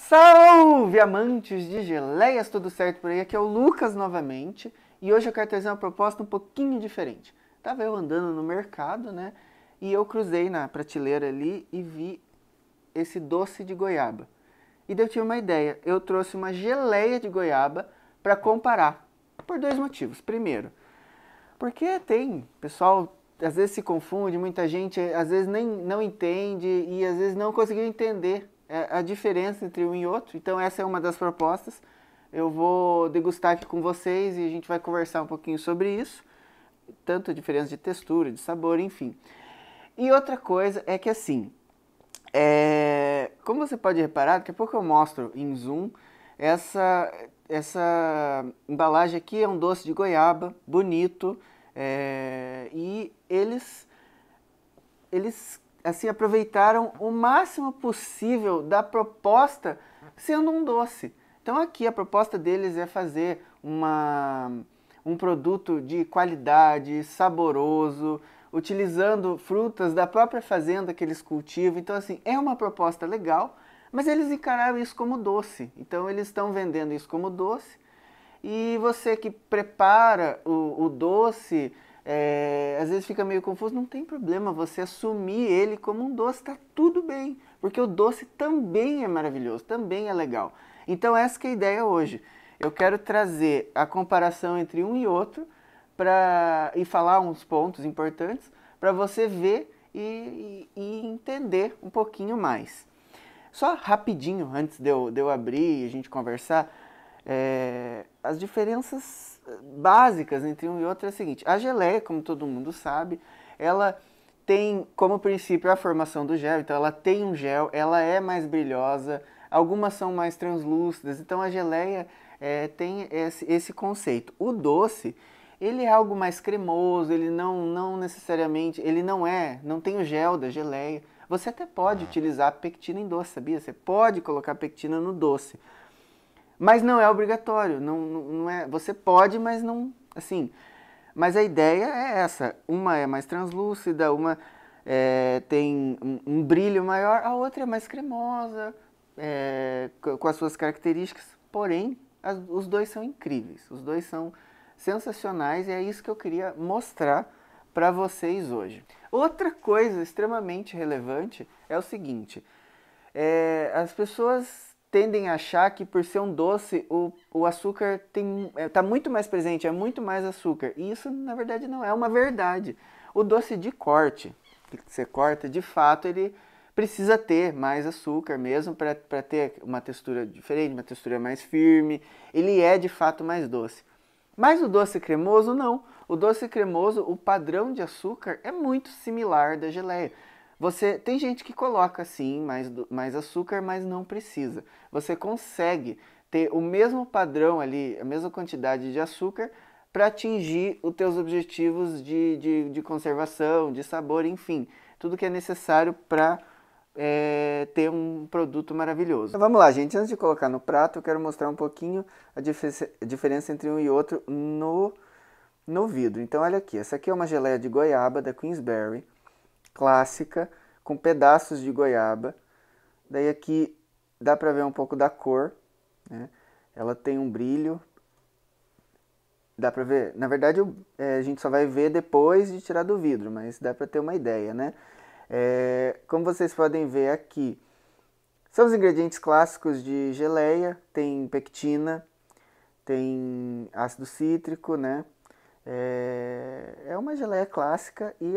Salve, amantes de geleias, tudo certo por aí? Aqui é o Lucas novamente e hoje eu quero trazer uma proposta um pouquinho diferente. Tava eu andando no mercado, né? E eu cruzei na prateleira ali e vi esse doce de goiaba. E daí eu tive uma ideia, eu trouxe uma geleia de goiaba para comparar, por dois motivos. Primeiro, porque tem, pessoal às vezes se confunde, muita gente às vezes nem não entende e às vezes não conseguiu entender a diferença entre um e outro. Então essa é uma das propostas. Eu vou degustar aqui com vocês e a gente vai conversar um pouquinho sobre isso. Tanto a diferença de textura, de sabor, enfim. E outra coisa é que assim, como você pode reparar, daqui a pouco eu mostro em zoom, essa embalagem aqui é um doce de goiaba, bonito, e eles assim aproveitaram o máximo possível da proposta sendo um doce. Então aqui a proposta deles é fazer um produto de qualidade, saboroso, utilizando frutas da própria fazenda que eles cultivam. Então assim, é uma proposta legal, mas eles encararam isso como doce. Então eles estão vendendo isso como doce. E você que prepara o doce, às vezes fica meio confuso, não tem problema você assumir ele como um doce, tá tudo bem, porque o doce também é maravilhoso, também é legal. Então essa que é a ideia hoje. Eu quero trazer a comparação entre um e outro e falar uns pontos importantes para você ver e entender um pouquinho mais. Só rapidinho, antes de eu abrir e a gente conversar, as diferenças básicas entre um e outro é o seguinte: a geleia, como todo mundo sabe, ela tem como princípio a formação do gel, então ela tem um gel, ela é mais brilhosa, algumas são mais translúcidas, então a geleia tem esse conceito. O doce, ele é algo mais cremoso, ele não necessariamente, ele não tem o gel da geleia. Você até pode utilizar pectina em doce, sabia? Você pode colocar pectina no doce. Mas não é obrigatório, não é, você pode, mas não, assim, mas a ideia é essa, uma é mais translúcida, uma tem um brilho maior, a outra é mais cremosa, com as suas características, porém, os dois são incríveis, os dois são sensacionais e é isso que eu queria mostrar para vocês hoje. Outra coisa extremamente relevante é o seguinte, as pessoas tendem a achar que por ser um doce, o açúcar está muito mais presente, é muito mais açúcar. E isso, na verdade, não é uma verdade. O doce de corte, que você corta, de fato, ele precisa ter mais açúcar mesmo para ter uma textura diferente, uma textura mais firme. Ele é, de fato, mais doce. Mas o doce cremoso, não. O doce cremoso, o padrão de açúcar é muito similar da geleia. Tem gente que coloca sim mais açúcar, mas não precisa. Você consegue ter o mesmo padrão ali, a mesma quantidade de açúcar para atingir os teus objetivos de conservação, de sabor, enfim. Tudo que é necessário para ter um produto maravilhoso. Então, vamos lá, gente. Antes de colocar no prato, eu quero mostrar um pouquinho a diferença entre um e outro no vidro. Então, olha aqui. Essa aqui é uma geleia de goiaba da Queensberry, clássica, com pedaços de goiaba. Daí aqui dá para ver um pouco da cor, né? Ela tem um brilho. Dá para ver, na verdade a gente só vai ver depois de tirar do vidro, mas dá para ter uma ideia, né? Como vocês podem ver aqui, são os ingredientes clássicos de geleia, tem pectina, tem ácido cítrico, né? É uma geleia clássica e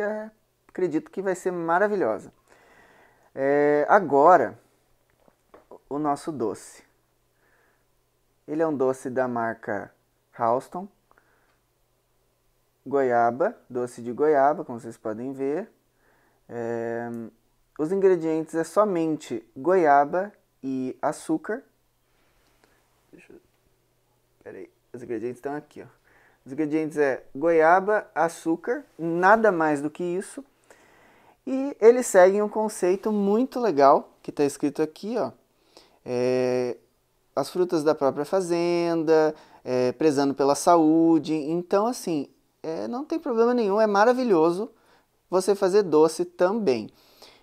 acredito que vai ser maravilhosa. Agora, o nosso doce. Ele é um doce da marca Halston, goiaba, doce de goiaba, como vocês podem ver. Os ingredientes é somente goiaba e açúcar. Peraí, os ingredientes estão aqui, ó. Os ingredientes é goiaba, açúcar, nada mais do que isso. E eles seguem um conceito muito legal, que está escrito aqui, ó. As frutas da própria fazenda, prezando pela saúde. Então, assim, não tem problema nenhum, é maravilhoso você fazer doce também.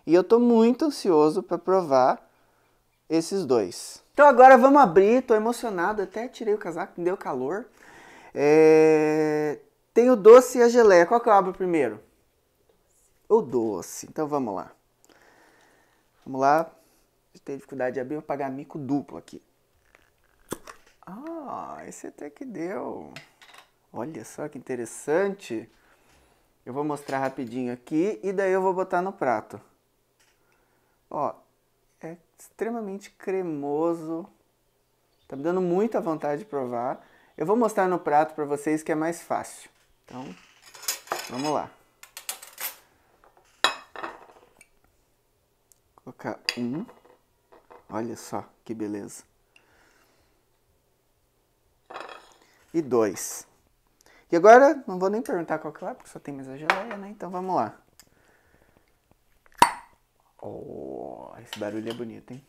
E eu estou muito ansioso para provar esses dois. Então agora vamos abrir, tô emocionado, até tirei o casaco, me deu calor. Tem o doce e a geleia, qual que eu abro primeiro? O doce, então vamos lá. Vamos lá, tem dificuldade de abrir, vou pagar mico duplo aqui. Ah, esse até que deu. Olha só que interessante. Eu vou mostrar rapidinho aqui e daí eu vou botar no prato. Ó, é extremamente cremoso. Tá me dando muita vontade de provar. Eu vou mostrar no prato para vocês que é mais fácil. Então, vamos lá. Vou colocar um. Olha só que beleza. E 2. E agora, não vou nem perguntar qual que é, porque só tem mais a geleia, né? Então vamos lá. Oh, esse barulho é bonito, hein?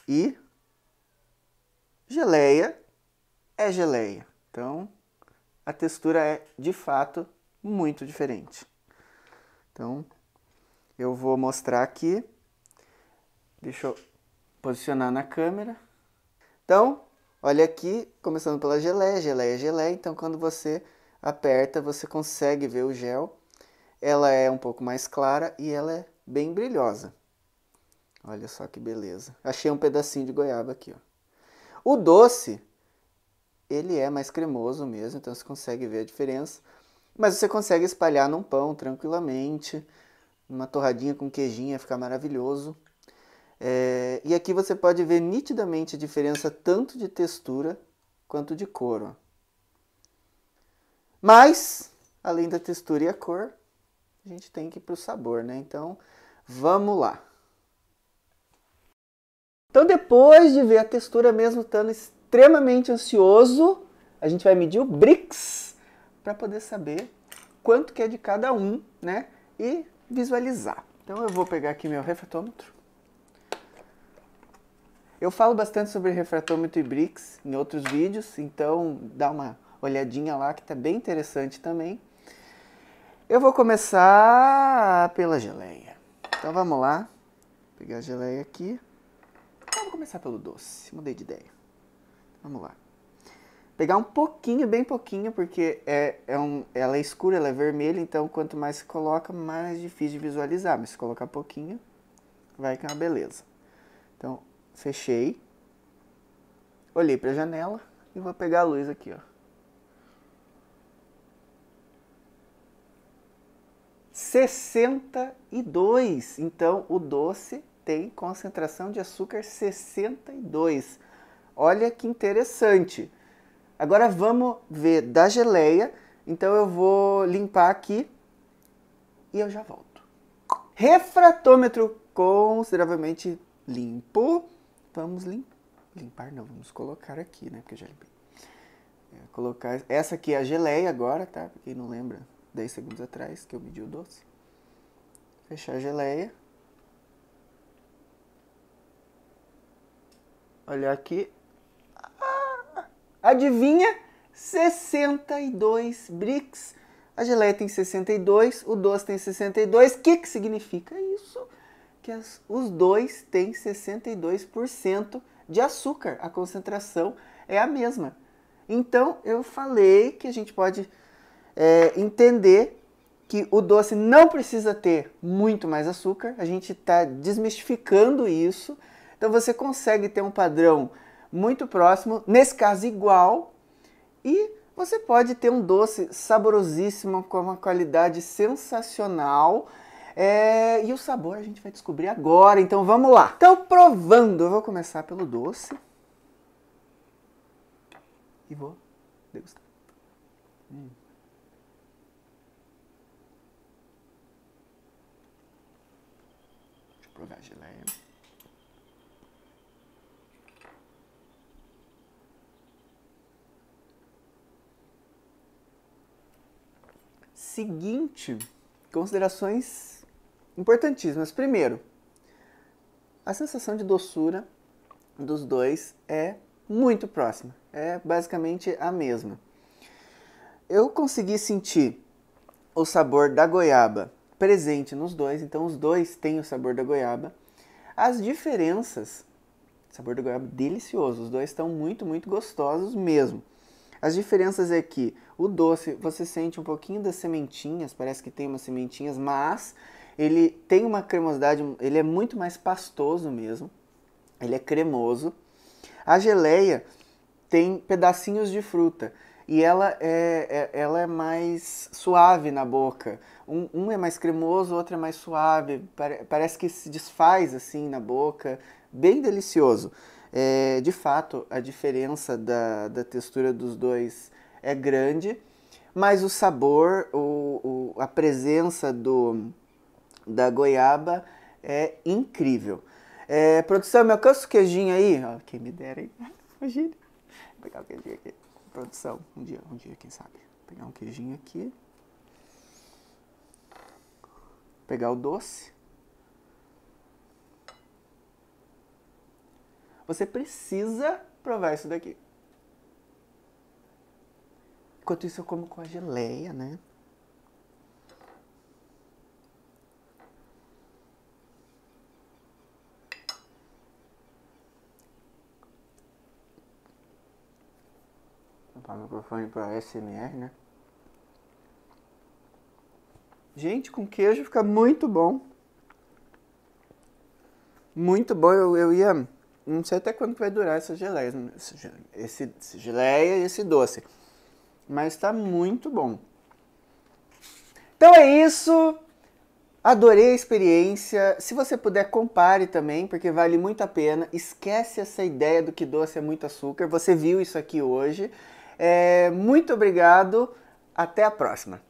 E geleia é geleia. Então, a textura é, de fato, muito diferente. Então, eu vou mostrar aqui. Deixa eu posicionar na câmera. Então, olha aqui, começando pela geleia, geleia, geleia. Então, quando você aperta, você consegue ver o gel. Ela é um pouco mais clara e ela é bem brilhosa. Olha só que beleza. Achei um pedacinho de goiaba aqui, ó. O doce, ele é mais cremoso mesmo, então você consegue ver a diferença. Mas você consegue espalhar num pão tranquilamente. Uma torradinha com queijinho fica maravilhoso. E aqui você pode ver nitidamente a diferença tanto de textura quanto de cor. Ó. Mas, além da textura e a cor, a gente tem que ir para o sabor, né? Então, vamos lá. Então, depois de ver a textura mesmo estando extremamente ansioso, a gente vai medir o Brix para poder saber quanto que é de cada um, né? E visualizar. Então, eu vou pegar aqui meu refratômetro. Eu falo bastante sobre refratômetro e Brix em outros vídeos, então dá uma olhadinha lá que tá bem interessante também. Eu vou começar pela geleia. Então vamos lá, vou pegar a geleia aqui. Vamos começar pelo doce, mudei de ideia. Vamos lá. Pegar um pouquinho, bem pouquinho, porque ela é escura, ela é vermelha, então quanto mais se coloca, mais difícil de visualizar. Mas se colocar pouquinho, vai que é uma beleza. Então, fechei, olhei para a janela e vou pegar a luz aqui, ó. 62. Então, o doce tem concentração de açúcar 62. Olha que interessante. Agora vamos ver da geleia. Então, eu vou limpar aqui e eu já volto. Refratômetro consideravelmente limpo. Vamos limpar, não, vamos colocar aqui, né, porque eu já limpei. Colocar, essa aqui é a geleia agora, tá? Pra quem não lembra, 10 segundos atrás que eu medi o doce. Fechar a geleia. Olha aqui. Adivinha? 62 Brix. A geleia tem 62, o doce tem 62. O que significa isso? Que os dois têm 62% de açúcar. A concentração é a mesma. Então, eu falei que a gente pode entender que o doce não precisa ter muito mais açúcar. A gente está desmistificando isso. Então, você consegue ter um padrão muito próximo, nesse caso igual, e você pode ter um doce saborosíssimo, com uma qualidade sensacional. E o sabor a gente vai descobrir agora, então vamos lá. Então, provando, eu vou começar pelo doce. E vou degustar. Deixa eu provar a geleia. Seguinte, considerações importantíssimas. Primeiro, a sensação de doçura dos dois é muito próxima. É basicamente a mesma. Eu consegui sentir o sabor da goiaba presente nos dois, então os dois têm o sabor da goiaba. As diferenças Sabor da goiaba delicioso. Os dois estão muito, muito gostosos mesmo. As diferenças é que o doce, você sente um pouquinho das sementinhas, parece que tem umas sementinhas, mas ele tem uma cremosidade, ele é muito mais pastoso mesmo. Ele é cremoso. A geleia tem pedacinhos de fruta e ela é mais suave na boca. Um é mais cremoso, o outro é mais suave. Parece que se desfaz assim na boca. Bem delicioso. De fato, a diferença da textura dos dois é grande, mas o sabor, a presença da goiaba é incrível. Produção, me alcança o queijinho aí? Ó, quem me dera, hein? Imagina. Vou pegar o queijinho aqui. Produção, um dia, quem sabe. Vou pegar um queijinho aqui. Pegar o doce. Você precisa provar isso daqui. Enquanto isso eu como com a geleia, né? Vou botar o microfone para ASMR, né? Gente, com queijo fica muito bom. Muito bom. Eu ia... Não sei até quando vai durar essa geleia. Esse geleia e esse doce. Mas tá muito bom. Então é isso. Adorei a experiência. Se você puder, compare também, porque vale muito a pena. Esquece essa ideia do que doce é muito açúcar. Você viu isso aqui hoje. Muito obrigado. Até a próxima.